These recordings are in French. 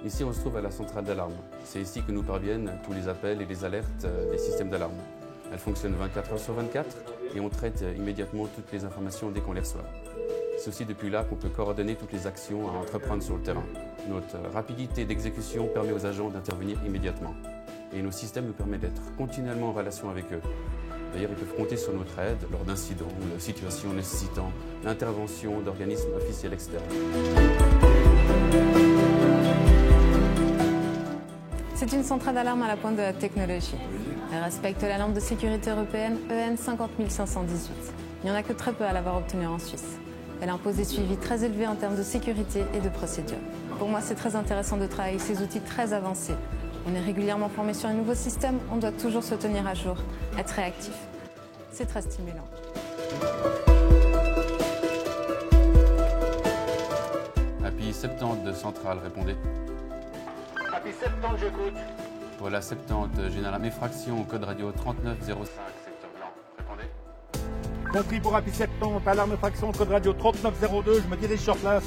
Ici, on se trouve à la centrale d'alarme. C'est ici que nous parviennent tous les appels et les alertes des systèmes d'alarme. Elle fonctionne 24 heures sur 24 et on traite immédiatement toutes les informations dès qu'on les reçoit. C'est aussi depuis là qu'on peut coordonner toutes les actions à entreprendre sur le terrain. Notre rapidité d'exécution permet aux agents d'intervenir immédiatement. Et nos systèmes nous permettent d'être continuellement en relation avec eux. D'ailleurs, ils peuvent compter sur notre aide lors d'incidents ou de situations nécessitant l'intervention d'organismes officiels externes. C'est une centrale d'alarme à la pointe de la technologie. Elle respecte la norme de sécurité européenne EN 50518. Il n'y en a que très peu à l'avoir obtenue en Suisse. Elle impose des suivis très élevés en termes de sécurité et de procédures. Pour moi, c'est très intéressant de travailler avec ces outils très avancés. On est régulièrement formé sur un nouveau système, on doit toujours se tenir à jour, être réactif. C'est très stimulant. API 70 de centrale, répondez. API 70, j'écoute. Voilà 70, général effraction, code radio 3905, secteur blanc, répondez. Compris pour API 70, alarme fraction, code radio 3902, je me dirige sur place.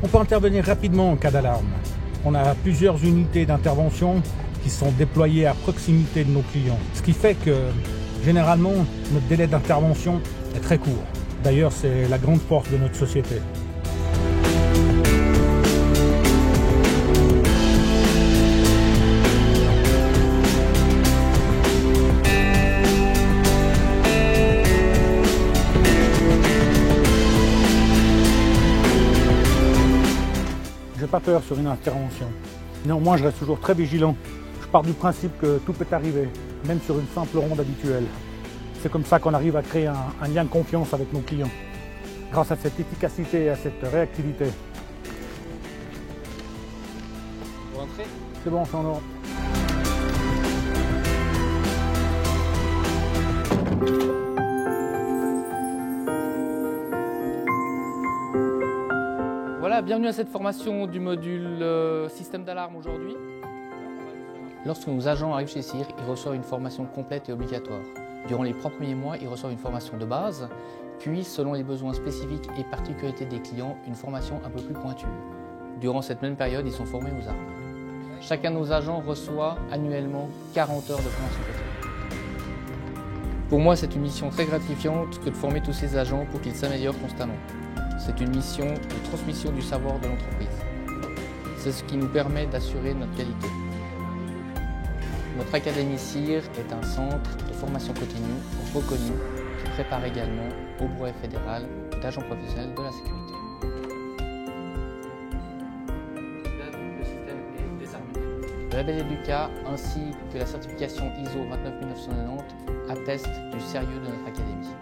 On peut intervenir rapidement en cas d'alarme. On a plusieurs unités d'intervention qui sont déployées à proximité de nos clients. Ce qui fait que, généralement, notre délai d'intervention est très court. D'ailleurs, c'est la grande force de notre société. J'ai pas peur sur une intervention. Néanmoins, je reste toujours très vigilant. Je pars du principe que tout peut arriver, même sur une simple ronde habituelle. C'est comme ça qu'on arrive à créer un lien de confiance avec nos clients, grâce à cette efficacité et à cette réactivité. Vous rentrez ? C'est bon, c'est en ordre. Voilà, bienvenue à cette formation du module système d'alarme aujourd'hui. Lorsque nos agents arrivent chez CIR, ils reçoivent une formation complète et obligatoire. Durant les 3 premiers mois, ils reçoivent une formation de base, puis selon les besoins spécifiques et particularités des clients, une formation un peu plus pointue. Durant cette même période, ils sont formés aux armes. Chacun de nos agents reçoit annuellement 40 heures de formation continue. Pour moi, c'est une mission très gratifiante que de former tous ces agents pour qu'ils s'améliorent constamment. C'est une mission de transmission du savoir de l'entreprise. C'est ce qui nous permet d'assurer notre qualité. Notre Académie CIR est un centre de formation continue reconnu qui prépare également au brevet fédéral d'agents professionnels de la sécurité. Le système est désarmé. Le label EDUCA ainsi que la certification ISO 29990 attestent du sérieux de notre académie.